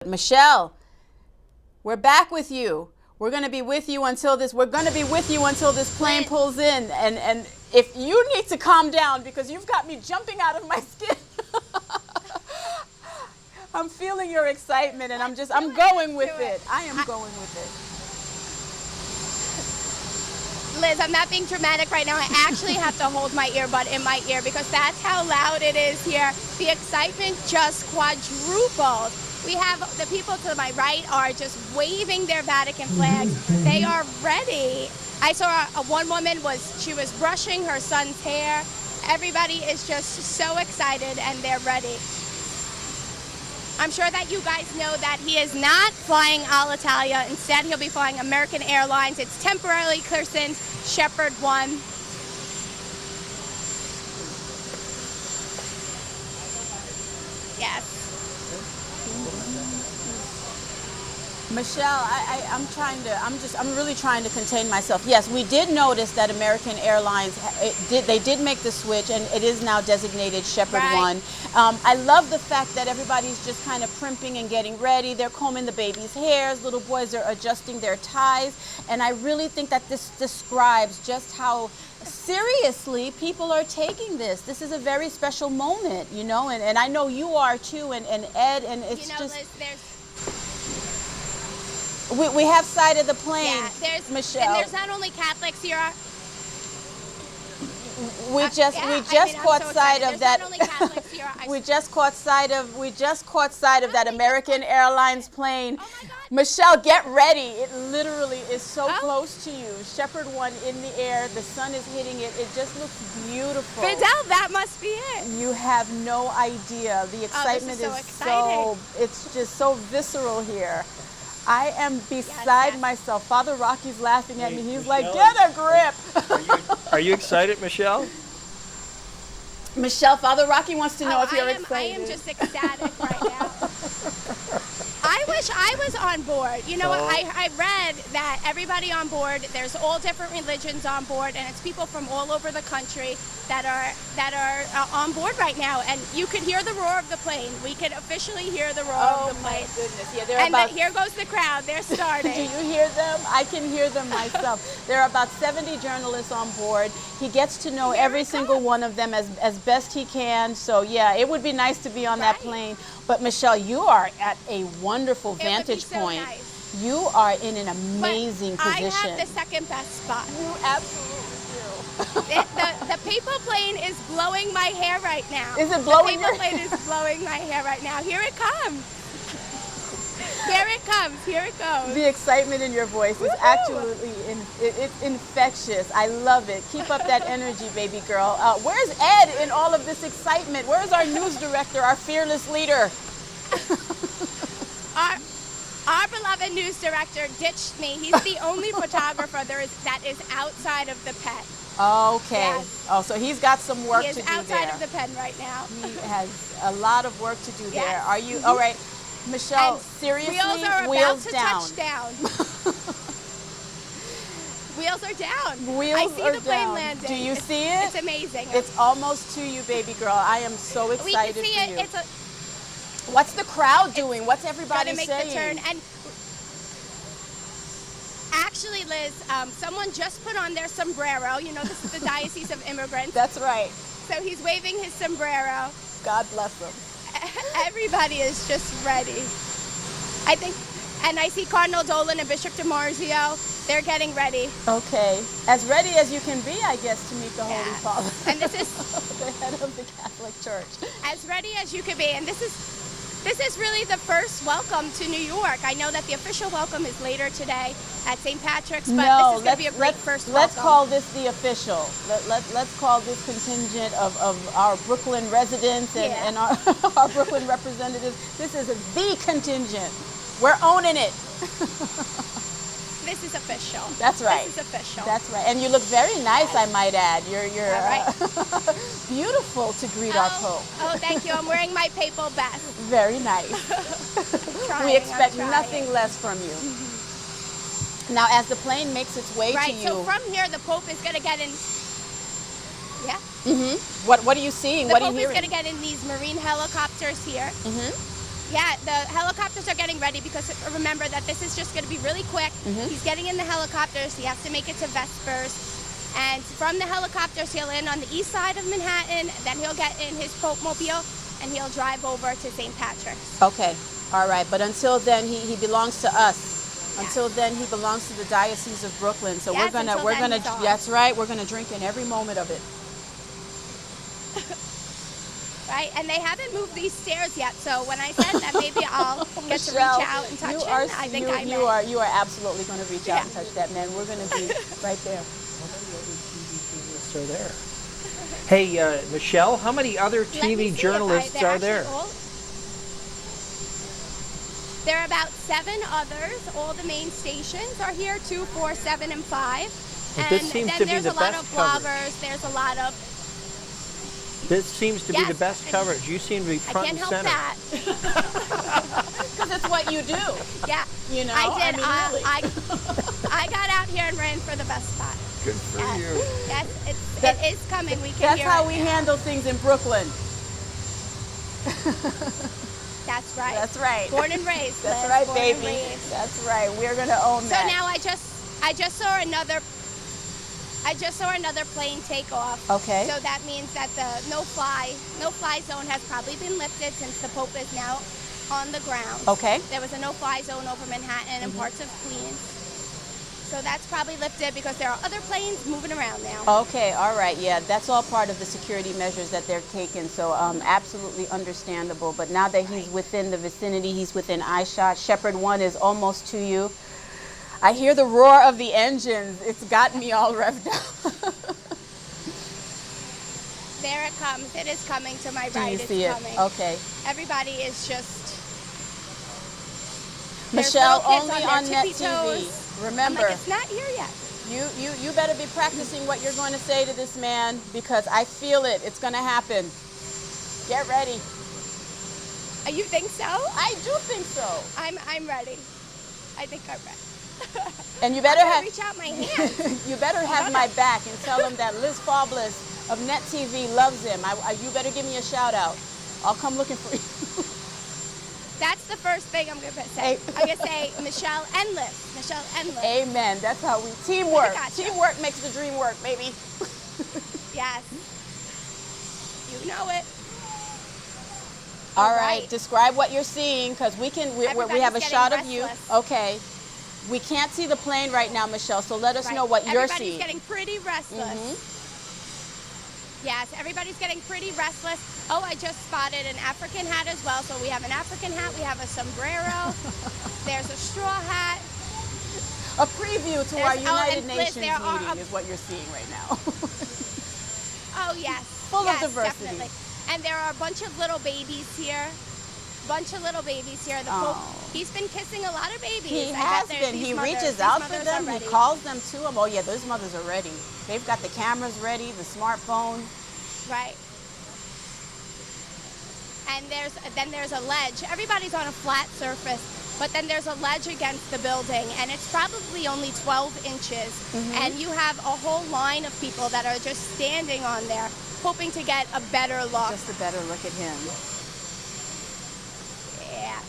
Michelle, we're back with you. We're going to be with you until this. We're going to be with you until this plane pulls in. And if you need to calm down because you've got me jumping out of my skin. I'm feeling your excitement, and I'm going with it. I am going with it. Liz, I'm not being dramatic right now. I actually have to hold my earbud in my ear because that's how loud it is here. The excitement just quadrupled. We have the people to my right are just waving their Vatican flags. They are ready. I saw one woman she was brushing her son's hair. Everybody is just so excited and they're ready. I'm sure that you guys know that he is not flying Alitalia. Instead, he'll be flying American Airlines. It's temporarily christened Shepherd 1. Yes. Michelle, I'm really trying to contain myself. Yes, we did notice that American Airlines, they did make the switch, and it is now designated Shepherd 1. I love the fact that everybody's just kind of primping and getting ready. They're combing the baby's hairs. Little boys are adjusting their ties. And I really think that this describes just how seriously people are taking this. This is a very special moment, you know, and I know you are too, and Ed, and it's just... Liz, We have sight of the plane, yeah, Michelle. And there's not only Catholics here. We just caught sight of that. We just caught sight of that American Airlines plane. Oh my God. Michelle, get ready. It literally is so close to you. Shepherd 1 in the air. The sun is hitting it. It just looks beautiful. Fidel, that must be it. You have no idea. The excitement this is so it's just so visceral here. I am beside myself. Father Rocky's laughing at me. He's like, get a grip. Are you excited, Michelle? Michelle, Father Rocky wants to know if you're excited. I am just ecstatic right now. I wish I was on board. You know, I read that everybody on board, there's all different religions on board, and it's people from all over the country that are on board right now. And you could hear the roar of the plane. We could officially hear the roar of the plane. Oh my goodness! Yeah, here goes the crowd. They're starting. Do you hear them? I can hear them myself. There are about 70 journalists on board. He gets to know every single one of them as best he can. So yeah, it would be nice to be on that plane. But Michelle, you are at a wonderful vantage point. Nice. You are in an amazing position. I have the second best spot. You absolutely do. The paper plane is blowing my hair right now. Is it blowing your hair? The paper plane is blowing my hair right now. Here it comes. Here it comes. Here it goes. The excitement in your voice is absolutely it's infectious. I love it. Keep up that energy, baby girl. Where's Ed in all of this excitement? Where's our news director, our fearless leader? Our beloved news director ditched me. He's the only photographer that is outside of the pen. Okay. Yes. Oh, so he's got some work to do there. He is outside of the pen right now. He has a lot of work to do there. Are you all right? Michelle, and seriously, wheels are about to touch down. Wheels are down. Wheels I see are the plane down. landing. Do you see it? It's amazing. It's almost to you, baby girl. I am so excited we can see for it. you. What's the crowd doing? What's everybody make saying? The turn. And actually, Liz, someone just put on their sombrero. You know, this is the Diocese of Immigrants. That's right. So he's waving his sombrero. God bless him. Everybody is just ready. I think, and I see Cardinal Dolan and Bishop DiMarzio. They're getting ready. Okay. As ready as you can be, I guess, to meet the Holy Father. And this is the head of the Catholic Church. As ready as you can be. And this is really the first welcome to New York. I know that the official welcome is later today at St. Patrick's, but this is going to be a great first welcome. Let's call this the official. Let's call this contingent of our Brooklyn residents and our Brooklyn representatives. This is the contingent. We're owning it. This is official. That's right. This is official. That's right. And you look very nice, I might add. You're beautiful to greet our Pope. Oh, thank you. I'm wearing my papal best. Very nice. We expect nothing less from you. Now, as the plane makes its way to you. So from here, the Pope is going to get in. Yeah. What are you seeing? What are you hearing? The Pope is going to get in these Marine helicopters here. Yeah, the helicopters are getting ready because remember that this is just going to be really quick. He's getting in the helicopters. He has to make it to Vespers. And from the helicopters, he'll land on the east side of Manhattan. Then he'll get in his Pope Mobile and he'll drive over to St. Patrick's. Okay. All right. But until then, he belongs to us. Until then, he belongs to the Diocese of Brooklyn. So Yes, we're gonna that's right. We're gonna drink in every moment of it. Right, and they haven't moved these stairs yet. So when I said that maybe I'll get to reach Michelle, out and touch you him, are, I think you, I you may. are absolutely going to reach out and touch that man. We're going to be right there. Are there? Hey, Michelle, how many other Let me TV see if journalists they're are there? actually all- There are about 7 others. All the main stations are here, 2, 4, 7, and 5. Well, And this seems then to be there's the a lot best of coverage. bloggers. There's a lot of. This seems to be Yes, the best and coverage. You seem to be I front can't and help center. that. Because it's what you do. Yeah, You know, I did. I mean, I got out here and ran for the best spot. Good for Yes, you. yes, That- it is coming. We can That's hear how it we now. handle things in Brooklyn. That's right. That's right. Born and raised. That's Liz, right, born and baby. raised. That's right. We're going to own So that. now I just saw another plane take off. Okay. So that means that the no-fly zone has probably been lifted since the Pope is now on the ground. Okay. There was a no-fly zone over Manhattan and parts of Queens. So that's probably lifted because there are other planes moving around now. Okay, all right, yeah, that's all part of the security measures that they're taking, so absolutely understandable. But now that he's within the vicinity, he's within eyeshot, Shepherd 1 is almost to you. I hear the roar of the engines. It's got me all revved up. There it comes. It is coming to my Do right. you It's see it? coming. Okay. Everybody is just. There's Michelle, little kids only on on their Net tippy TV. toes. Remember, I'm like, it's not here yet. you better be practicing what you're going to say to this man because I feel it. It's going to happen. Get ready. You think so? I do think so. I'm ready. I think I'm ready. And you better I'm gonna have reach out my hand. you better have my back and tell him that Liz Faublas of Net TV loves him. You better give me a shout out. I'll come looking for you. That's the first thing I'm gonna say. Hey. I'm gonna say Michelle and Liz. Michelle and Liz. Amen. That's how we teamwork. Gotcha. Teamwork makes the dream work, baby. Yes. You know it. All right. Describe what you're seeing because we have a Everybody's shot getting of you. restless. Okay. We can't see the plane right now, Michelle. So let us Right. know what you're Everybody's seeing. getting pretty restless. Yes, everybody's getting pretty restless. Oh, I just spotted an African hat as well. So we have an African hat, we have a sombrero, there's a straw hat. A preview to our United and Liz, Nations there are meeting is what you're seeing right now. Oh, yes. Full of Yes, diversity. Definitely. And there are a bunch of little babies here. The Pope, he's been kissing a lot of babies. He I has bet been. these He mothers- reaches these out for mothers them. are He ready. calls them to him. Oh yeah, those mothers are ready. They've got the cameras ready, the smartphone. Right. And then there's a ledge. Everybody's on a flat surface, but then there's a ledge against the building, and it's probably only 12 inches. And you have a whole line of people that are just standing on there, hoping to get a better look. Just a better look at him. Yeah,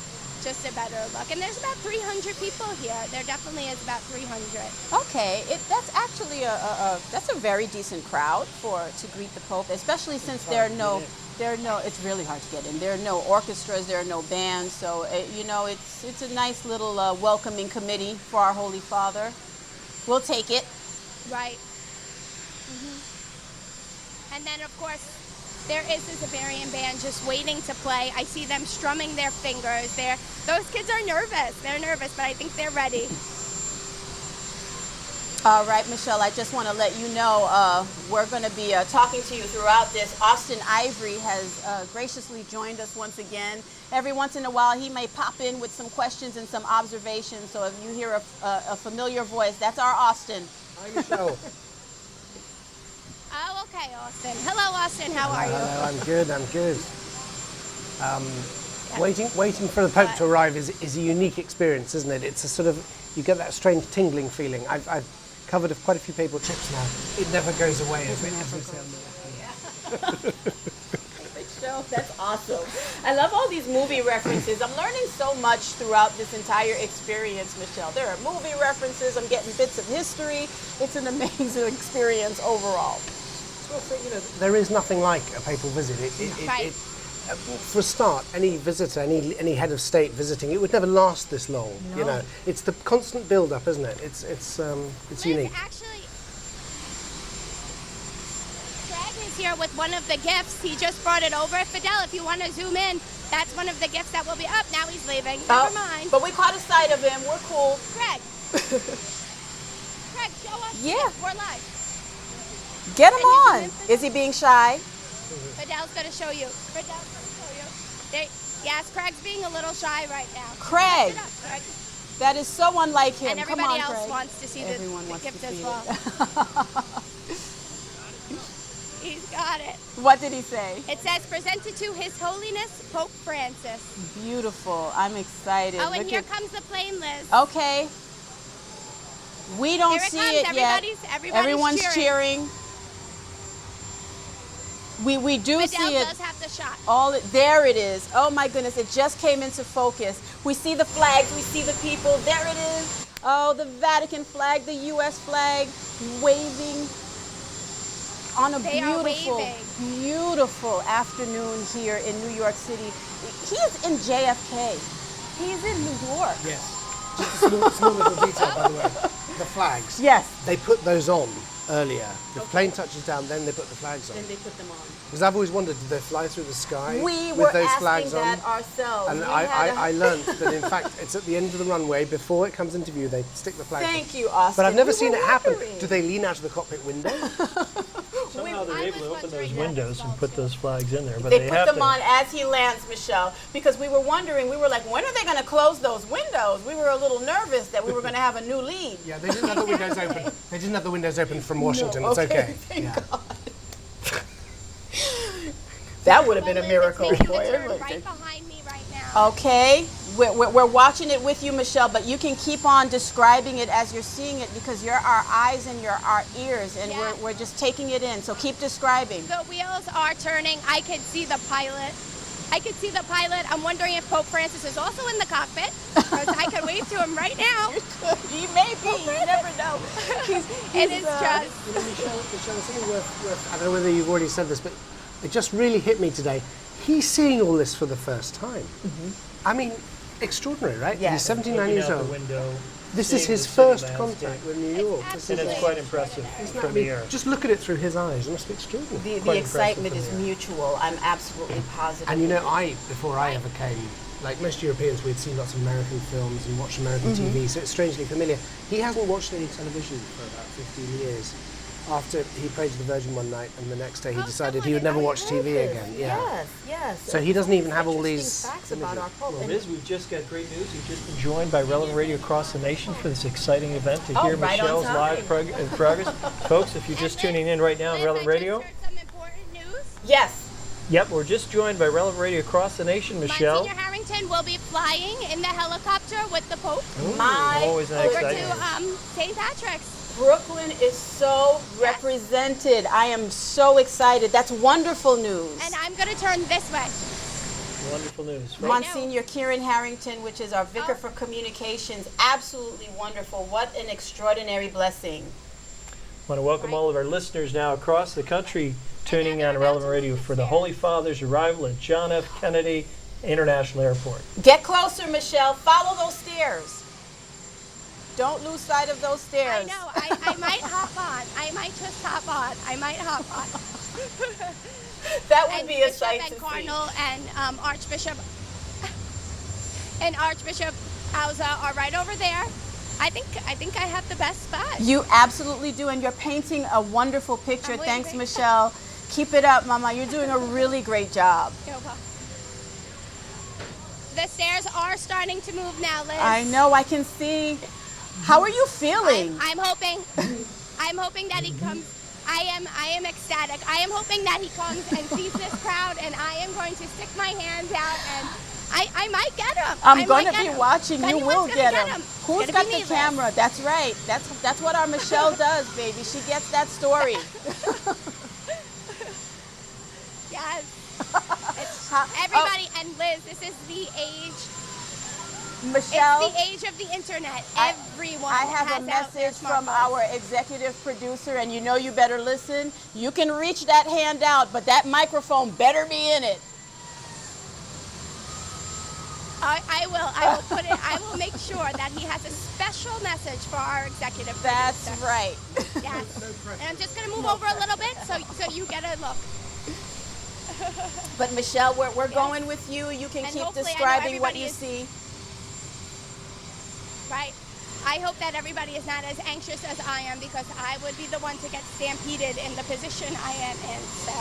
just a better look. And there's about 300 people here. There definitely is about 300. Okay, that's actually that's a very decent crowd to greet the Pope, especially since there are no. It's really hard to get in. There are no orchestras, there are no bands, so it's a nice little welcoming committee for our Holy Father. We'll take it. Right. And then, of course, there is this Ivereigh band just waiting to play. I see them strumming their fingers. Those kids are nervous. They're nervous, but I think they're ready. All right, Michelle, I just want to let you know we're going to be talking to you throughout this. Austen Ivereigh has graciously joined us once again. Every once in a while, he may pop in with some questions and some observations. So if you hear a familiar voice, that's our Austen. Hi, Michelle. Oh, okay, Austen. Hello, Austen. How are you? Hello, I'm good. Waiting for the Pope to arrive is a unique experience, isn't it? It's a sort of, you get that strange tingling feeling. I've covered quite a few paper trips now. It never goes away. As we say on the Oh, that's awesome. I love all these movie references. I'm learning so much throughout this entire experience, Michelle. There are movie references. I'm getting bits of history. It's an amazing experience overall. Well, so, you know, there is nothing like a papal visit. Right. For a start, any visitor, any head of state visiting, it would never last this long. You know, it's the constant build-up, isn't it? It's unique. Actually, Craig is here with one of the gifts. He just brought it over. Fidel, if you want to zoom in, that's one of the gifts that will be up. Now he's leaving. Never mind. But we caught a sight of him. We're cool. Craig. Craig, show us. Yeah. We're live. Get him Can you zoom on. in, Fidel? Is he being shy? Fidel's going to show you. Fidel's going to show you. Yes, Craig's being a little shy right now. Craig. Lift it up, Craig. That is so unlike him. And Come everybody on, else Craig. wants to see the Everyone wants gift to as see well. He's got it. What did he say? It says, presented to His Holiness Pope Francis. Beautiful. I'm excited. Oh, and Look here at- comes the plane, Liz. Okay. We don't Here it see comes. it yet. Everybody's Everyone's cheering. We do Fidel see it. does have the shot. There it is. Oh my goodness, it just came into focus. We see the flags, we see the people. There it is. Oh, the Vatican flag, the U.S. flag waving on a They are waving. beautiful afternoon here in New York City. He's in JFK. He's in New York. Yes. Just a small little detail, by the way. The flags. Yes. They put those on earlier. The plane touches down, then they put the flags on. Then they put them on. Because I've always wondered, did they fly through the sky We with were those asking flags that on? ourselves. And We I had a- learned that in fact it's at the end of the runway before it comes into view. They stick the flag. Thank you, Austen. But I've never We seen were it happen. wondering. Do they lean out of the cockpit window? Somehow they're I able was to open those wondering that windows as and well, put too. those flags in there, but They they put have them to. on as he lands, Michelle, because we were wondering, we were like, when are they going to close those windows? We were a little nervous that we were going to have a new lead. Yeah, they didn't have the windows open. They didn't have the windows open from Washington. No, It's okay. thank Yeah. God. That would have been a Well, Liz, miracle. it's making Boy, a it turn was- right behind me right now. Okay, we're watching it with you, Michelle, but you can keep on describing it as you're seeing it because you're our eyes and you're our ears, and Yeah. we're just taking it in. So keep describing. The wheels are turning. I could see the pilot. I'm wondering if Pope Francis is also in the cockpit, because I could wave to him right now. He may be. You never know. It is just. You know, Michelle, something worth, I don't know whether you've already said this, but it just really hit me today. He's seeing all this for the first time. I mean, extraordinary, right? Yes. He's 79 Looking years out the old. window, This is seeing his the city first landscape. contact with New York. This And is it's quite impressive from the air. just look at it through his eyes. It must be extraordinary. The Quite excitement is impressive from mutual. I'm absolutely positive. And you know, before I ever came, like most Europeans, we'd seen lots of American films and watched American TV, so it's strangely familiar. He hasn't watched any television for about 15 years. After he prayed to the Virgin one night, and the next day he decided he would never watch TV again. Yeah. Yes. So he doesn't even have all Interesting these facts about our Pope. Well, And- Liz, we've just got great news. We've just been joined by Relevant Radio across the nation for this exciting event to hear right on Michelle's time. live progress. Folks, if you're just tuning in right now on Liz, Relevant Radio, I just heard some important news. Yes. yep, we're just joined by Relevant Radio across the nation, Michelle. Monsignor Harrington will be flying in the helicopter with the Pope My always that over exciting. to St. Patrick's. Brooklyn is so represented. I am so excited. That's wonderful news. And I'm going to turn this way. Wonderful news. folks. Monsignor Kieran Harrington, which is our Vicar for Communications, absolutely wonderful. What an extraordinary blessing. I want to welcome all of our listeners now across the country tuning on Relevant Radio for the Holy Father's arrival at John F. Kennedy International Airport. Get closer, Michelle. Follow those stairs. Don't lose sight of those I stairs. know. I might hop on. I might just hop on. I might hop on. That would And be a Bishop sight and to Cardinal and Archbishop Auza are right over there. I think I have the best spot. see. You absolutely do, and you're painting a wonderful picture. I'm Thanks, waving. Michelle. Keep it up, Mama. You're doing a really great job. The stairs are starting to move now, Liz. I know. I can see. How are you feeling? I'm hoping that he comes. I am ecstatic. I am hoping that he comes and sees this crowd, and I am going to stick my hands out, and I might get him. I'm I going might to get be him. watching. You Anyone's will gonna get get him. him. It's Who's gonna got be the me, Liz. camera? That's right. That's what our Michelle does, baby. She gets that story. Yes. It's Everybody, and Liz, this is the age. Michelle, It's the age of the internet. Everyone I have has a out their message from smartphones. our executive producer, and you know you better listen. You can reach that hand out, but that microphone better be in it. I will put it. I will make sure that he has a special message for our executive That's producer. right. Yes. And I'm just going to move over a little bit so you get a look. But Michelle, we're going with you. You can And keep hopefully I know describing what everybody you is- see. Right. I hope that everybody is not as anxious as I am, because I would be the one to get stampeded in the position I am in. So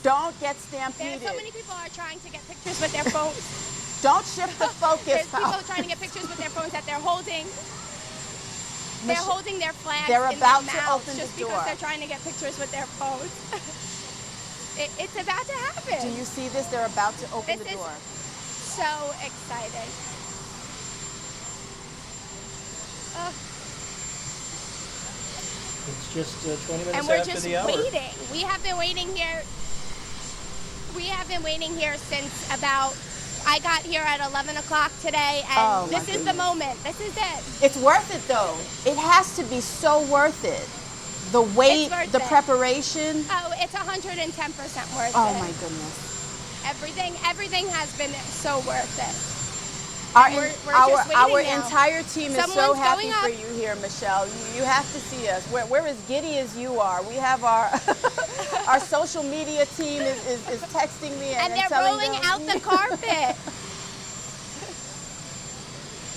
Don't get there's stampeded. so many people are trying to get pictures with their phones. Don't shift the focus. There's people trying to get pictures with their phones that they're holding. They're holding their flags They're in about their to mouths open the just door. because they're trying to get pictures with their phones. It's about to happen. Do you see this? They're about to open This the is door. so exciting. It's just 20 minutes And we're after just the hour. waiting. We have been waiting here. We have been waiting here since about. I got here at 11 o'clock today, and Oh, my this is the moment. This is it. It's worth it, though. It has to be so worth it. The wait, worth the it. preparation. Oh, it's 110% worth Oh it. my goodness. Everything has been so worth it. Our, We're our, just waiting our now. entire team is so Someone's happy going for up. you here, Michelle. You have to see us. We're as giddy as you are. We have our our social media team is texting me And they're telling rolling them- out the carpet.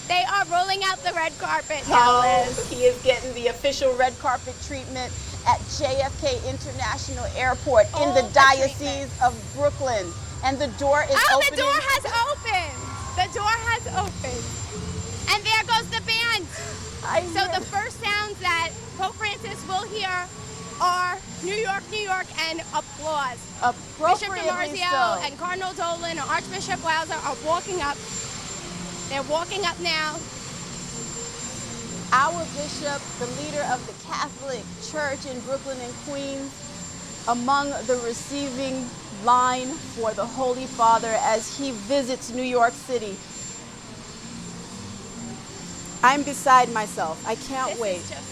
They are rolling out the red carpet now, Oh, Liz. he is getting the official red carpet treatment at JFK International Airport in All the the Diocese treatment. of Brooklyn. And the door is Oh, opening. the door has opened. The door has opened. And there goes the band. So the first sounds that Pope Francis will hear are New York, New York, and applause. Bishop appropriately DiMarzio so. and Cardinal Dolan and Archbishop Wowser are walking up. They're walking up now. Our bishop, the leader of the Catholic Church in Brooklyn and Queens, among the receiving line for the Holy Father as he visits New York City. I'm beside myself. I can't This wait. is just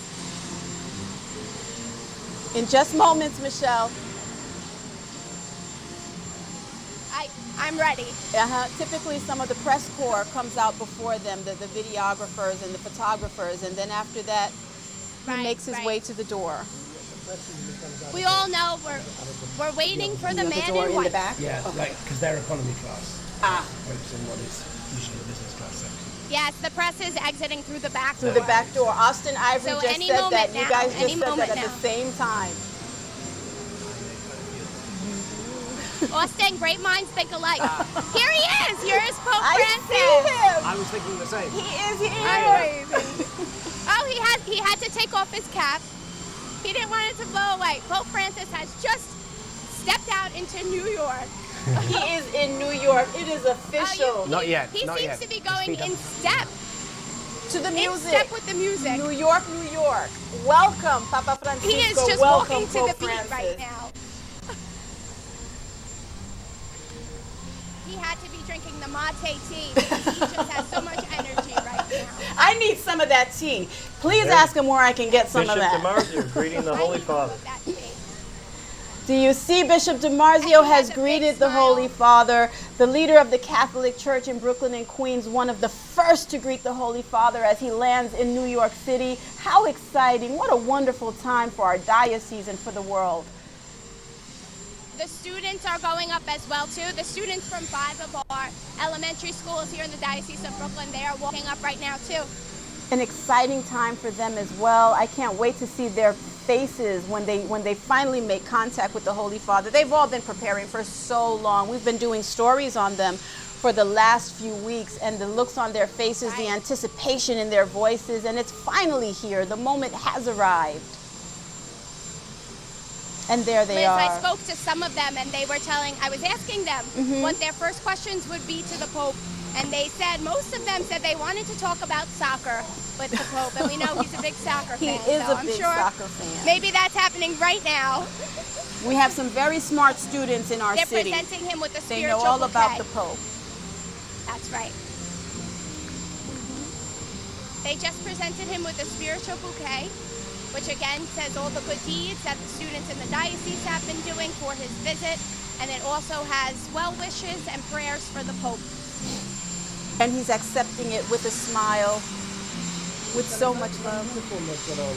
In just moments, Michelle. I'm ready. Typically, some of the press corps comes out before them, the videographers and the photographers, and then after that, he Right, makes his right. way to the door. We all know we're waiting for the man in white. Yeah, like, because they're economy class. Popes in what is usually business class section. Yes, the press is exiting through the back Through door. the back door. Austen Ivereigh So just any said that. moment You now, guys just any said that moment at now. the same time. Austin, great minds think alike. Here he is. Here is Pope I Francis. see him. I was thinking the same. He is here. Oh, he had to take off his cap. He didn't want it to blow away. Pope Francis has just stepped out into New York. He is in New York. It is official. Not yet, He not seems yet. to be His going feet up. in step. To the In music. step with the music. New York, New York. Welcome, Papa Francisco. He is just Welcome, walking to Pope the beat Francis. right now. He had to be drinking the mate tea because he just has so much energy right now. I need some of that tea. Please There. ask him where I can get some Bishop of that. DiMarzio greeting the Holy Father. That tea. Do you see Bishop And DiMarzio he has has a big greeted the smile. Holy Father, the leader of the Catholic Church in Brooklyn and Queens, one of the first to greet the Holy Father as he lands in New York City. How exciting. What a wonderful time for our diocese and for the world. The students are going up as well too. The students from 5 of our elementary schools here in the Diocese of Brooklyn, they are walking up right now too. An exciting time for them as well. I can't wait to see their faces when they finally make contact with the Holy Father. They've all been preparing for so long. We've been doing stories on them for the last few weeks, and the looks on their faces, the Right. anticipation in their voices, and it's finally here. The moment has arrived. And there they Liz, are. I spoke to some of them and they were I was asking them what their first questions would be to the Pope. And they said, most of them said they wanted to talk about soccer with the Pope. And we know he's a big soccer He fan. is so a I'm big sure soccer fan. maybe that's happening right now. We have some very smart students in our They're city. presenting him with a They spiritual know all bouquet. about the Pope. That's right. They just presented him with a spiritual bouquet, which again says all the good deeds that the students in the diocese have been doing for his visit, and it also has well wishes and prayers for the Pope. And he's accepting it with a smile, with so much love. Uniform they've got on,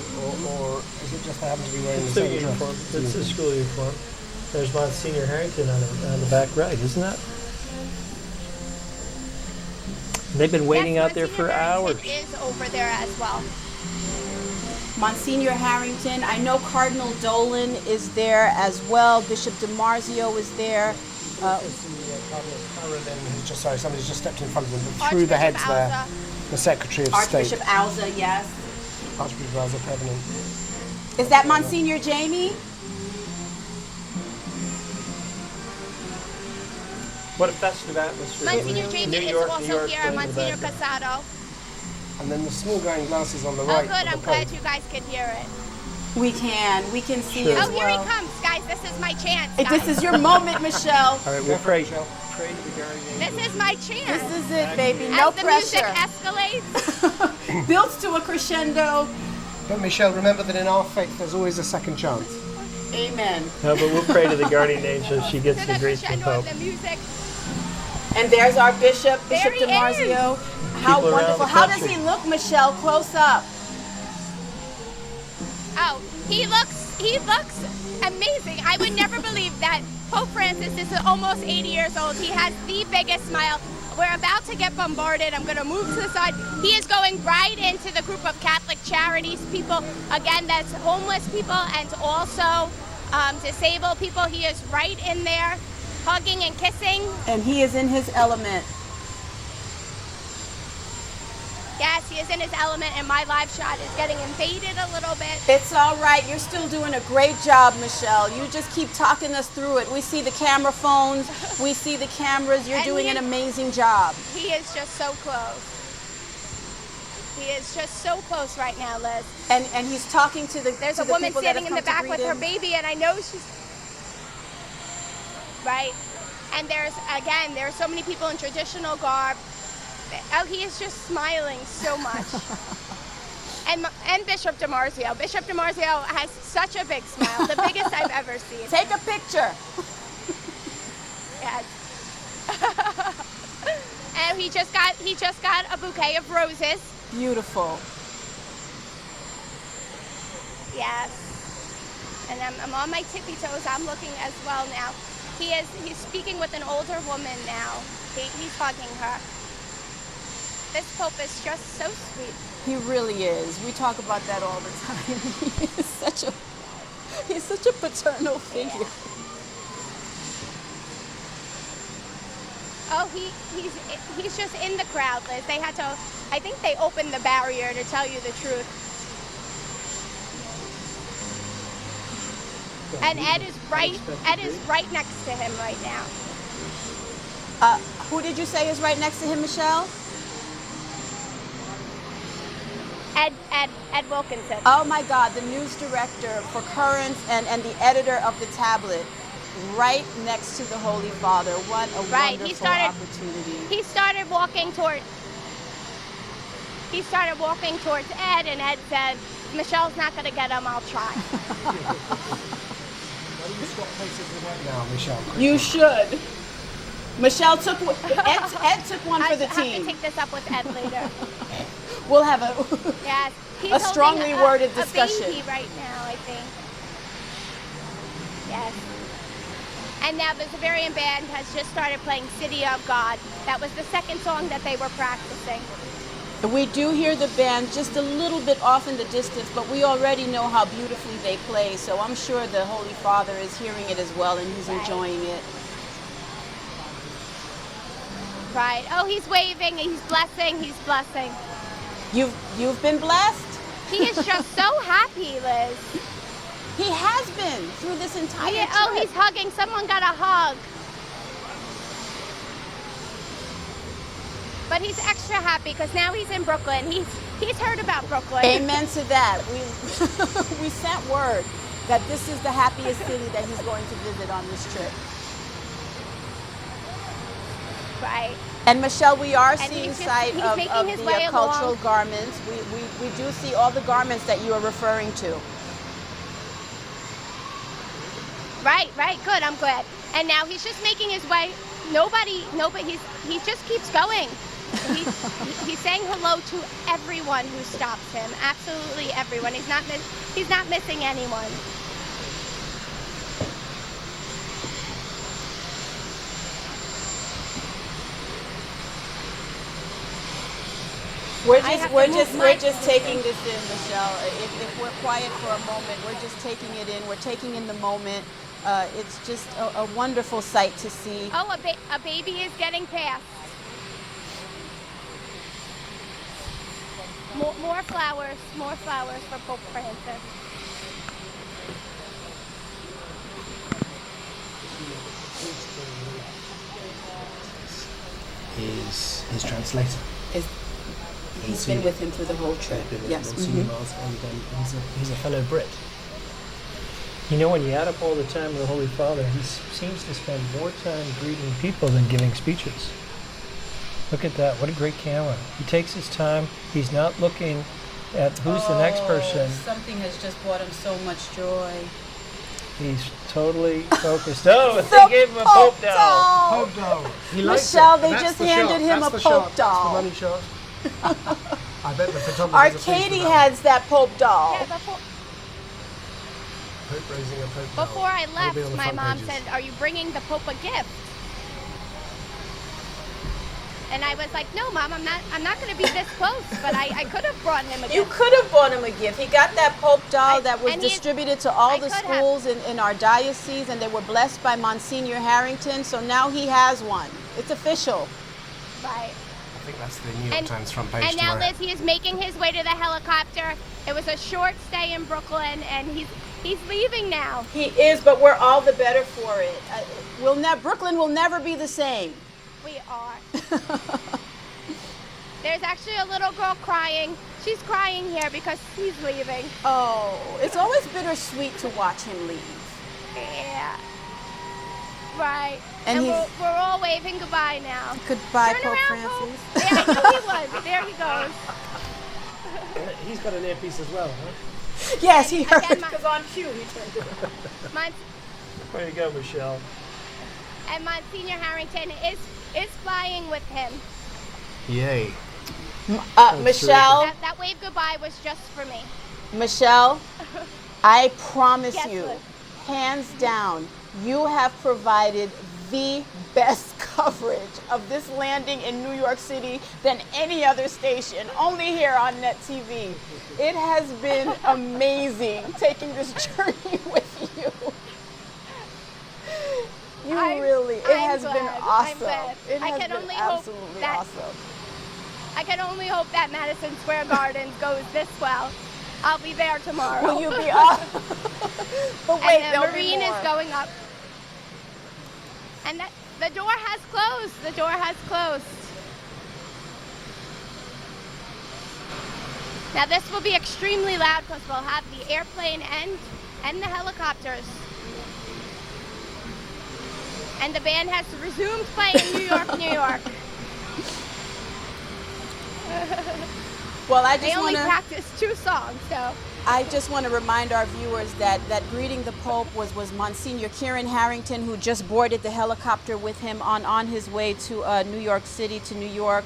or is it just they happen to be wearing It's the their same dress? uniform. It's the school uniform. There's Monsignor Harrington on the back right, isn't that? They've been waiting Yes, out there for Monsignor hours. Harrington is over there as well. Monsignor Harrington, I know Cardinal Dolan is there as well. Bishop DiMarzio is there. Somebody's just stepped in front of them, but through the heads Archbishop there, Alza. the Secretary of Archbishop State. Alza, yes. Archbishop Alza Covenant. Is that Monsignor Jamie? What a festive atmosphere. Monsignor New Jamie is York, New also York here, playing in the Monsignor background. Casado. And then the small going glasses on the Oh, right. good. of I'm the glad Pope. you guys could hear it. We can see Sure. as Oh, here he well. comes, guys. This is my chance. This Guys. is your moment, Michelle. All right, we'll pray. Pray to the guardian angel. This is my chance. This is it, baby. No As the music pressure. escalates. Built to a crescendo. But Michelle, remember that in our faith there's always a second chance. Amen. No, but we'll pray to the guardian angel as she gets To to the greet the crescendo Pope. of the music. And there's our bishop, There Bishop he DiMarzio. How People around wonderful. the How does country. he look, Michelle? Close up. Oh, he looks amazing. I would never believe that Pope Francis is almost 80 years old. He has the biggest smile. We're about to get bombarded. I'm going to move to the side. He is going right into the group of Catholic Charities people. Again, that's homeless people and also disabled people. He is right in there, hugging and kissing. And he is in his element. Yes, he is in his element, and my live shot is getting invaded a little bit. It's all right. You're still doing a great job, Michelle. You just keep talking us through it. We see the camera phones. We see the cameras. You're And doing he an is- amazing job. He is just so close. He is just so close right now, Liz. And he's talking to the There's to a the woman people that standing have in the come to back with greet her him. baby, and I know she's right. And there's so many people in traditional garb. Oh, he is just smiling so much. and Bishop DiMarzio. Bishop DiMarzio has such a big smile, the biggest I've ever seen. Take a picture. Yes. And he just got a bouquet of roses. Beautiful. Yes. And I'm on my tippy toes. I'm looking as well now. He's speaking with an older woman now. He's hugging her. This Pope is just so sweet. He really is. We talk about that all the time. He's such a paternal figure. Oh, he's just in the crowd, Liz. I think they opened the barrier to tell you the truth. And Ed is right next to him right now. Who did you say is right next to him, Michelle? Ed Wilkinson. Oh my God, the news director for Currents and the editor of the tablet, right next to the Holy Father. What a wonderful opportunity. He started walking towards Ed, and Ed said, "Michelle's not going to get him. I'll try." Why don't you swap places with Ed now, Michelle? You should. Michelle took Ed took one for the I have team. to take this up with Ed later. We'll have a Yes. He's A strongly holding worded discussion. A baby right now, I think. Yes. And now the Zavarian band has just started playing City of God. That was the second song that they were practicing. We do hear the band just a little bit off in the distance, but we already know how beautifully they play, so I'm sure the Holy Father is hearing it as well, and he's enjoying it. Right. Oh, he's waving, he's blessing. You've been blessed? He is just so happy, Liz. He has been through this entire trip. Oh, he's hugging. Someone got a hug. But he's extra happy because now he's in Brooklyn. He's heard about Brooklyn. Amen to that. We sent word. that this is the happiest city that he's going to visit on this trip. Right. And Michelle, we are And seeing he's sight of making his the way cultural along. garments. We do see all the garments that you are referring to. Right, good, I'm glad. And now he's just making his way. Nobody, he just keeps going. He's saying hello to everyone who stops him. Absolutely everyone. He's not missing anyone. We're just taking this in, Michelle. If we're quiet for a moment, we're just taking it in. We're taking in the moment. It's just a wonderful sight to see. Oh, a baby is getting passed. More flowers for Pope Francis. His translator. He's been with him through the whole trip. Yes. Monsignor Miles, and he's a fellow Brit. You know, when you add up all the time with the Holy Father, he seems to spend more time greeting people than giving speeches. Look at that. What a great camera. He takes his time. He's not looking at who's the next person. Something has just brought him so much joy. He's totally focused. Oh, they gave him a Pope doll. Pope doll. He likes Michelle, it. they That's just the handed shot. him That's a the Pope shot. doll. That's the money shot. I bet the photographer. Arcady has that Pope doll. Yeah, Pope raising a Pope doll. before I That'll be on left, the my front mom pages. said, "Are you bringing the Pope a gift?" And I was like, "No, Mom, I'm not going to be this close, but I could have brought him a gift." You could have bought him a gift. He got that Pope doll that was and he- distributed to all I the could have. schools in our diocese, and they were blessed by Monsignor Harrington, so now he has one. It's official. Right. I think that's the New York Times front page And now, tomorrow. Liz, he is making his way to the helicopter. It was a short stay in Brooklyn, and he's leaving now. He is, but we're all the better for it. Brooklyn will never be the same. We are. There's actually a little girl crying. She's crying here because he's leaving. Oh, it's always bittersweet to watch him leave. Yeah. Right. And And he's- we're all waving goodbye now. Goodbye, Turn Pope around, Francis. Pope. Yeah, I knew he was. There he goes. He's got an earpiece as well, huh? Yes, he heard, Again, my- because on cue he turned it on. Way to go, Michelle. And Monsignor Harrington is flying with him. Yay. Michelle, That wave goodbye was just for me. Michelle, I promise Yes, you, Liz. hands down, you have provided the best coverage of this landing in New York City than any other station, only here on Net TV. It has been amazing taking this journey with you. It I'm has been glad. I'm awesome. glad. It I has can been only hope absolutely that- awesome. I can only hope that Madison Square Garden goes this well. I'll be there tomorrow. Will you be up? But wait, And the there'll be Marine more. is going up. And the door has closed. The door has closed. Now this will be extremely loud because we'll have the airplane and the helicopters. And the band has resumed playing New York, New York. Well, I They just only want to. practiced 2 songs, so. I just want to remind our viewers that greeting the Pope was Monsignor Kieran Harrington, who just boarded the helicopter with him on his way to New York City, to New York.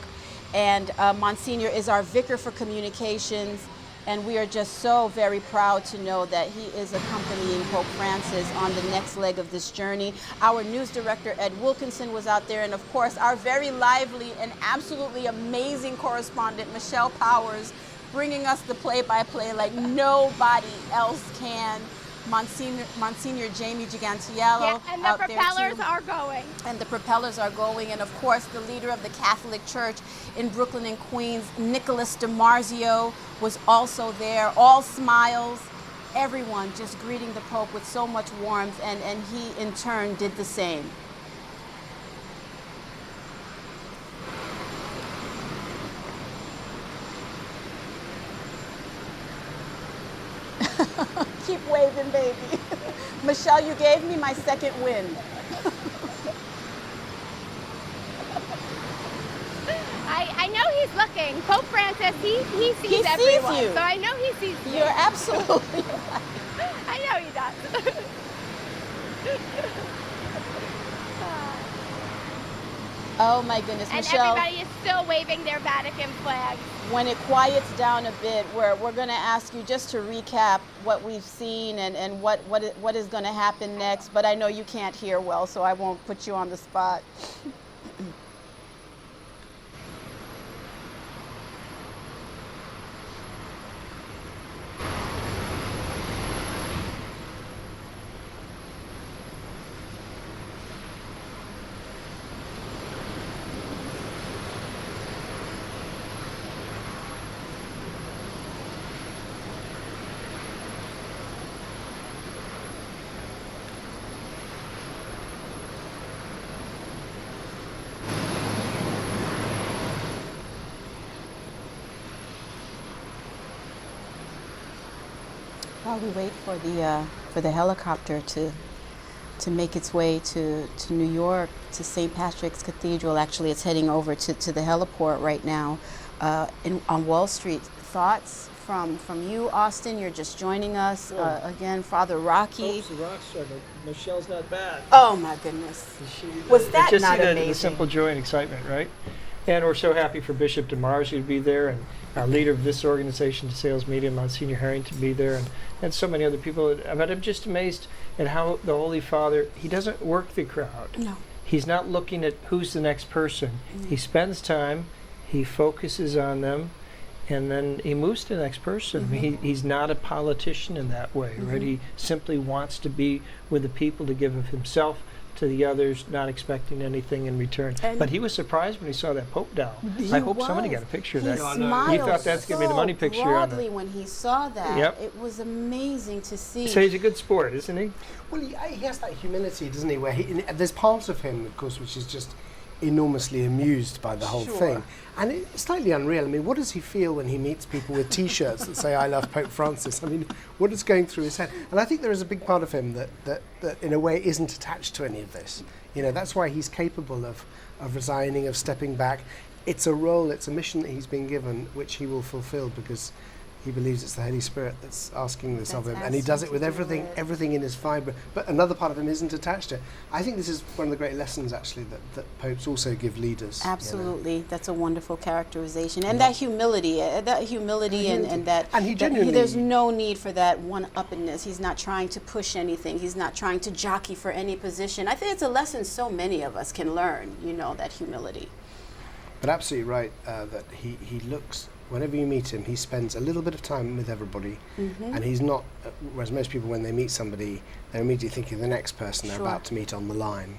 And Monsignor is our vicar for communications. And we are just so very proud to know that he is accompanying Pope Francis on the next leg of this journey. Our news director, Ed Wilkinson, was out there. And of course, our very lively and absolutely amazing correspondent, Michelle Powers, bringing us the play-by-play like nobody else can. Monsignor Jamie Gigantiello Yeah, and the out there propellers too. are going. And the propellers are going, and of course the leader of the Catholic Church in Brooklyn and Queens, Nicholas DiMarzio, was also there. All smiles, everyone just greeting the Pope with so much warmth, and he in turn did the same. Keep waving, baby. Michelle, you gave me my second win. I know he's looking. Pope Francis, he sees everyone. you. So I know he sees me. You're absolutely right. I know he does. Oh my goodness, And Michelle. everybody is still waving their Vatican flags. When it quiets down a bit, we're going to ask you just to recap what we've seen and what is going to happen next. But I know you can't hear well, so I won't put you on the spot. While we wait for the helicopter to make its way to New York, to St. Patrick's Cathedral. Actually, it's heading over to the heliport right now on Wall Street. Thoughts from you, Austen? You're just joining us. Again, Father Rocky. Pope's a rock star, but Michelle's not bad. Oh my goodness. Was that just not see amazing? The simple joy and excitement, right? And we're so happy for Bishop DiMarzio to be there, and our leader of this organization, Sales Media, Monsignor Harrington, to be there, and so many other people. But I'm just amazed at how the Holy Father, he doesn't work the crowd. No. He's not looking at who's the next person. He spends time, he focuses on them, and then he moves to the next person. I mean, he's not a politician in that way, right? He simply wants to be with the people, to give of himself to the others, not expecting anything in return. And but he was surprised when he saw that Pope doll. I hope somebody got a picture of He that. smiled He thought that's going to be the money so picture on broadly it. when he saw that. Yep. It was amazing to see. So he's a good sport, isn't he? Well, he has that humility, doesn't he? Where there's part of him, of course, which is just enormously amused by the whole thing. And it's slightly unreal. I mean, what does he feel when he meets people with T-shirts that say, "I love Pope Francis"? I mean, what is going through his head? And I think there is a big part of him that in a way, isn't attached to any of this. You know, that's why he's capable of resigning, of stepping back. It's a role, it's a mission that he's been given, which he will fulfill because he believes it's the Holy Spirit that's asking this of him, and he does it with everything in his fibre. But another part of him isn't attached to it. I think this is one of the great lessons, actually, that popes also give leaders. Absolutely, you know? That's a wonderful characterization, and that humility, and that and he genuinely, there's no need for that one-uppedness. He's not trying to push anything. He's not trying to jockey for any position. I think it's a lesson so many of us can learn. You know, that humility. But absolutely right that he looks. Whenever you meet him, he spends a little bit of time with everybody, and he's not. Whereas most people, when they meet somebody, they're immediately thinking of the next person they're about to meet on the line.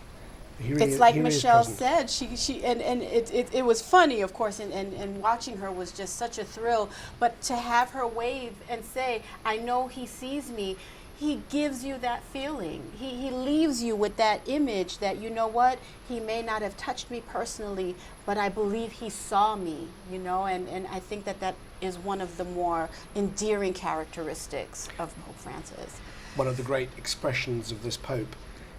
It's like Michelle said. It was funny, of course, and watching her was just such a thrill. But to have her wave and say, "I know he sees me." He gives you that feeling. He leaves you with that image that, you know what, he may not have touched me personally, but I believe he saw me, you know, and I think that is one of the more endearing characteristics of Pope Francis. One of the great expressions of this Pope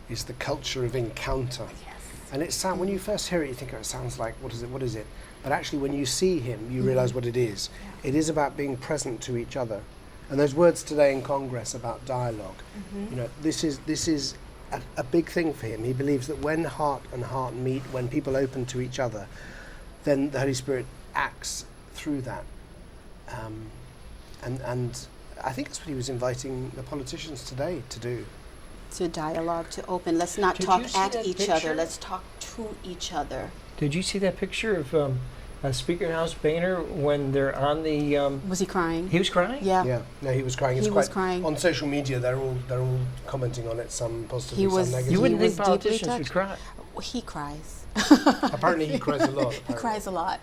is the culture of encounter. Yes. And it sounds, when you first hear it, you think, oh, it sounds like, what is it? But actually, when you see him, you realize what it is. Yeah. It is about being present to each other. And those words today in Congress about dialogue, you know, this is a big thing for him. He believes that when heart and heart meet, when people open to each other, then the Holy Spirit acts through that. And I think that's what he was inviting the politicians today to do. To dialogue, to open. Let's not talk at each other. Let's talk to each other. Did you see that picture of Speaker House Boehner when they're on the? Was he crying? He was crying. Yeah. Yeah. No, he was crying. He was crying. On social media, they're all commenting on it. Some positively, He was. some negatively. You wouldn't He think was deeply politicians would touched. cry. He cries. Apparently he cries a lot. He cries a lot.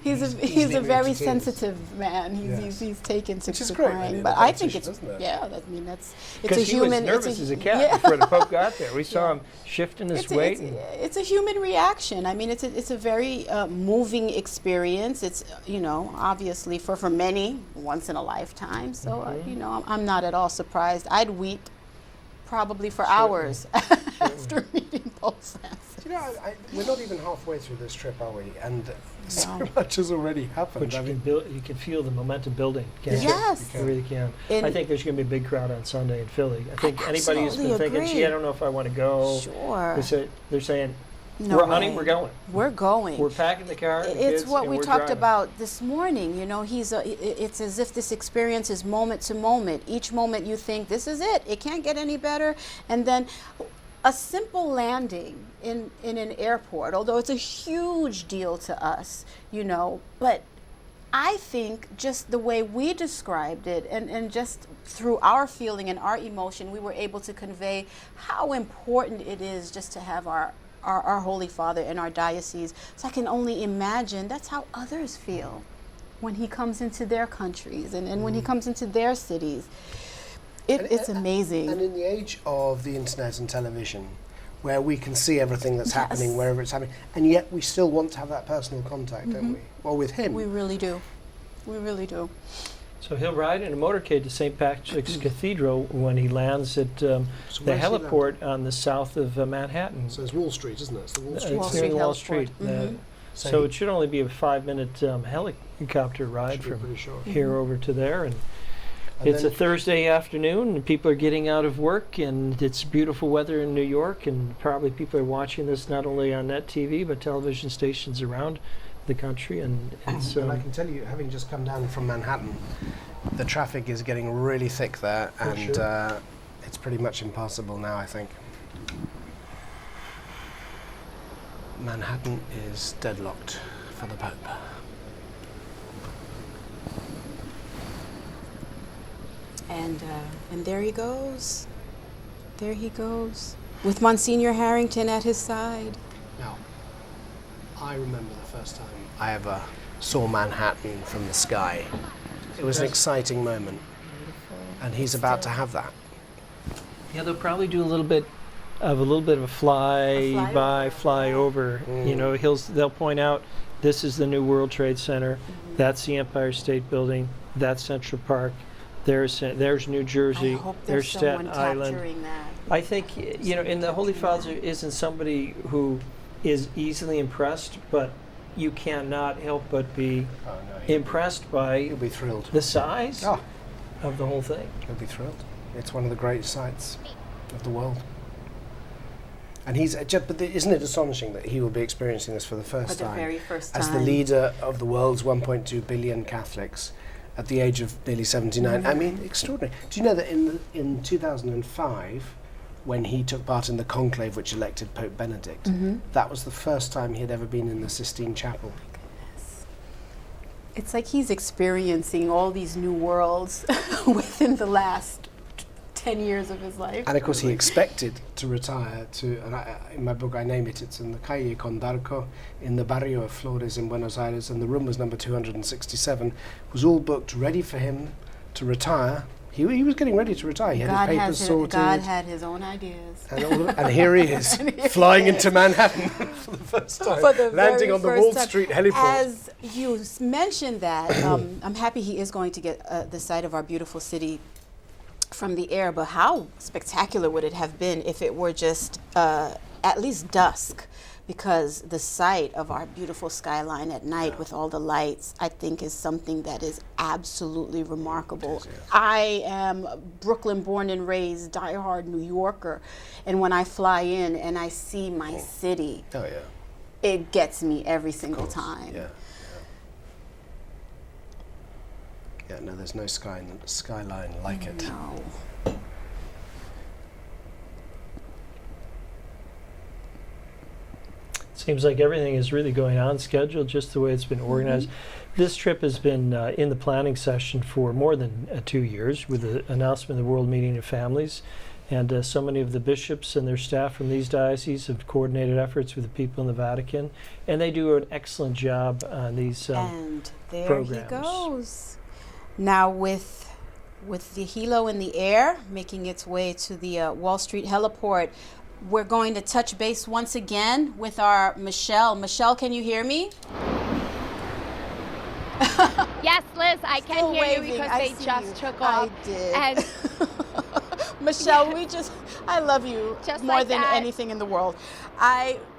He's He's a very moved to tears. sensitive man. He's taken to Which is the great, crying, really, but the I think competition, it's isn't it? I mean it's a Because he human. was nervous it's as a cat before the Pope got there. We saw him shifting his weight. It's a human reaction. I mean, it's a very moving experience. It's obviously for many once in a lifetime. So I'm not at all surprised. I'd weep probably for hours after meeting Pope Francis. You know, we're not even halfway through this trip, are we? And so much has already happened. But you can feel the momentum building. Can't Yes. You really can. I think there's going to be a big crowd on Sunday in Philly. I think anybody who's been absolutely thinking, agree. gee, I don't know if I want to go. Sure. They're saying, No honey, way. we're going. We're going. We're packing the car. The It's kids, what and we we're talked driving. about this morning. It's as if this experience is moment to moment. Each moment you think this is it. It can't get any better. And then a simple landing in an airport, although it's a huge deal to us, but I think just the way we described it and just through our feeling and our emotion, we were able to convey how important it is just to have our Holy Father in our diocese. So I can only imagine that's how others feel when he comes into their countries and when he comes into their cities. It's amazing. And in the age of the internet and television, where we can see everything that's happening wherever it's happening, and yet we still want to have that personal contact, don't we? Well, with him. We really do. We really do. So he'll ride in a motorcade to St. Patrick's Cathedral when he lands at the where's he heliport on the south of Manhattan. So it's Wall Street, isn't it? It's the Wall Street. Wall It's Street near Wall heliport. Street. So So it should only be a 5-minute helicopter ride Should be from pretty short. here over to there. And And it's a then- Thursday afternoon, and people are getting out of work, and it's beautiful weather in New York, and probably people are watching this not only on net TV, but television stations around the country. And it's, And I can tell you, having just come down from Manhattan, the traffic is getting really thick there, For and sure. it's pretty much impassable now, I think. Manhattan is deadlocked for the Pope. And there he goes. There he goes. With Monsignor Harrington at his side. Now, I remember the first time I ever saw Manhattan from the sky. It was an exciting moment, and he's about to have that. yeah, they'll probably do a little bit of a fly over. They'll point out this is the new World Trade Center, that's the Empire State Building, that's Central Park, there's New Jersey, I hope there's there's someone Staten Island. capturing that. I think, and the Holy Father isn't somebody who is easily impressed, but you cannot help but be impressed by He'll be thrilled. the size Oh, of the whole thing. he'll be thrilled. It's one of the great sights of the world. And but isn't it astonishing that he will be experiencing this for the first For the time? very first time. As the leader of the world's 1.2 billion Catholics at the age of nearly 79. I mean, extraordinary. Do you know that in 2005, when he took part in the conclave which elected Pope Benedict, that was the first time he had ever been in the Sistine Chapel. It's like he's experiencing all these new worlds within the last 10 years of his life. And of course, he expected to retire and in my book I name it, it's in the Calle Condarco, in the barrio of Flores in Buenos Aires, and the room was number 267. It was all booked, ready for him to retire. He was getting ready to retire. He had his papers sorted. God had his own ideas. And here he is, flying into Manhattan for the first time, For the landing very on the first Wall time. Street heliport. As you mentioned that, I'm happy he is going to get the sight of our beautiful city from the air, but how spectacular would it have been if it were just at least dusk? Because the sight of our beautiful skyline at night with all the lights, I think, is something that is absolutely remarkable. It is, yes. I am Brooklyn born and raised, diehard New Yorker, and when I fly in and I see my city, Oh yeah. it gets me every single time. Yeah. Yeah, no, there's no skyline like it. No. Seems like everything is really going on schedule, just the way it's been organized. This trip has been in the planning session for more than 2 years, with the announcement of the World Meeting of Families, And so many of the bishops and their staff from these dioceses have coordinated efforts with the people in the Vatican, and they do an excellent job on these And there programs. he goes. Now with the helo in the air, making its way to the Wall Street heliport, we're going to touch base once again with our Michelle. Michelle, can you hear me? Yes, Liz, I Still can hear waving. you because I they see just you. took off. I did. And Michelle, I love you Just more like than that. anything in the world.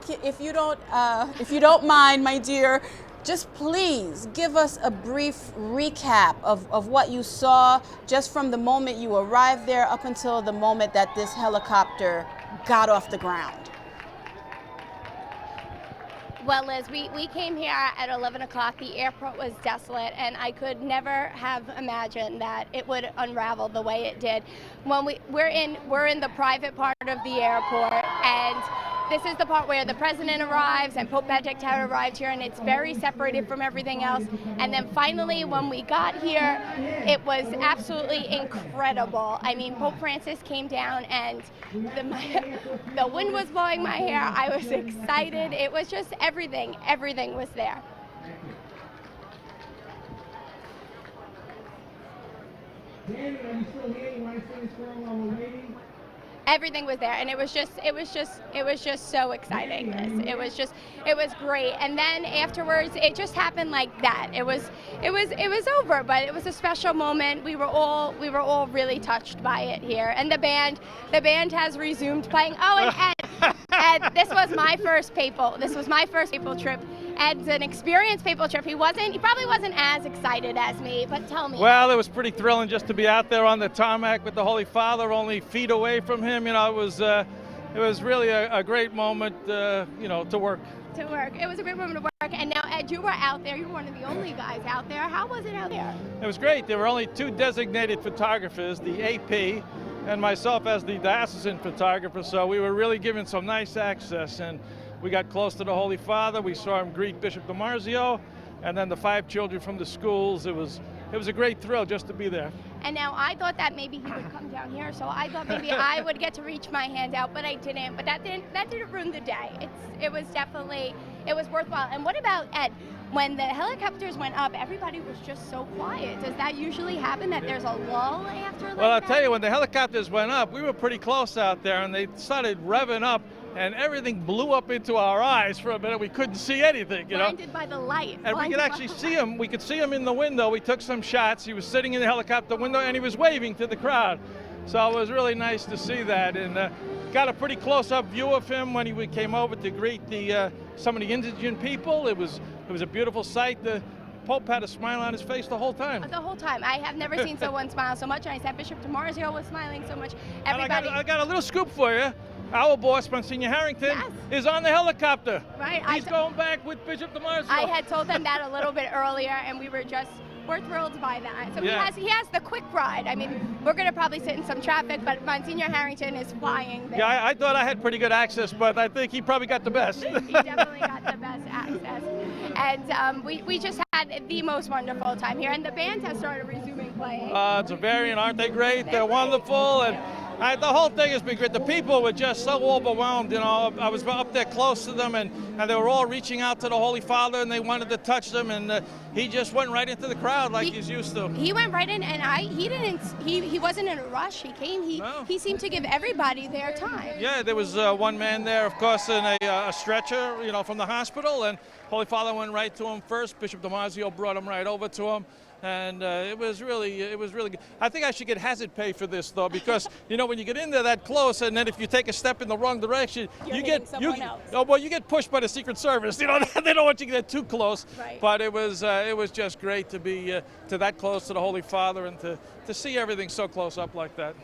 If you don't mind, my dear, just please give us a brief recap of what you saw just from the moment you arrived there up until the moment that this helicopter got off the ground. well, Liz, we came here at 11 o'clock. The airport was desolate, and I could never have imagined that it would unravel the way it did. When we're in the private part of the airport, and this is the part where the president arrives and Pope Benedict had arrived here, and it's very separated from everything else. And then finally, when we got here, it was absolutely incredible. I mean, Pope Francis came down, and the wind was blowing my hair. I was excited. It was just everything was there. Danny, are you still here? You want to say this for while we're waiting? Everything was there, and it was just so exciting. It was great. And then afterwards, it just happened like that. It was over, but it was a special moment. We were all really touched by it here. And the band has resumed playing. Oh, and Ed, this was my first papal trip. Ed's an experienced papal trip. He probably wasn't as excited as me, but tell me. Well, it was pretty thrilling just to be out there on the tarmac with the Holy Father, only feet away from him. You know, it was really a great moment, to work. To work. It was a great moment to work. And now, Ed, you were out there. You were one of the only guys out there. How was it out there? It was great. There were only two designated photographers, the AP and myself as the diocesan photographer, so we were really given some nice access. And we got close to the Holy Father. We saw him greet Bishop DiMarzio, and then the 5 children from the schools. It was a great thrill just to be there. And now I thought that maybe he would come down here, so I thought maybe I would get to reach my hand out, but I didn't. But that didn't ruin the day. It was worthwhile. And what about Ed? When the helicopters went up, everybody was just so quiet. Does that usually happen, that there's a lull after like Well, I'll that? tell you, when the helicopters went up, we were pretty close out there, and they started revving up, and everything blew up into our eyes for a minute. We couldn't see anything, Blinded by the light. And we could actually see him. We could see him in the window. We took some shots. He was sitting in the helicopter window, and he was waving to the crowd. So it was really nice to see that. And got a pretty close-up view of him when he came over to greet some of the indigent people. It was a beautiful sight. The Pope had a smile on his face the whole time. The whole time. I have never seen someone smile so much. And I said Bishop DiMarzio was smiling so much. And Everybody. I got a little scoop for you. Our boss, Monsignor Harrington, Yes. is on the helicopter. Right. He's going back with Bishop DiMarzio. I had told them that a little bit earlier, and we're thrilled by that. So Yeah. he has the quick ride. I mean, we're going to probably sit in some traffic, but Monsignor Harrington is flying there. Yeah, I thought I had pretty good access, but I think he probably got the best. He definitely got the best access. And we just had the most wonderful time here, and the band has started resuming playing. It's a variant, aren't they great? They're wonderful, and the whole thing has been great. The people were just so overwhelmed, I was up there close to them, and they were all reaching out to the Holy Father, and they wanted to touch them, and he just went right into the crowd like he's used to. He went right in, and he wasn't in a rush. He came, he seemed to give everybody their time. Yeah, there was one man there, of course, in a stretcher, from the hospital, and Holy Father went right to him first. Bishop DiMarzio brought him right over to him. And it was really good. I think I should get hazard pay for this, though, because when you get in there that close, and then if you take a step in the wrong direction, you get pushed by the Secret Service. They don't want you to get too close. Right. But it was just great to be to that close to the Holy Father and to see everything so close up like that.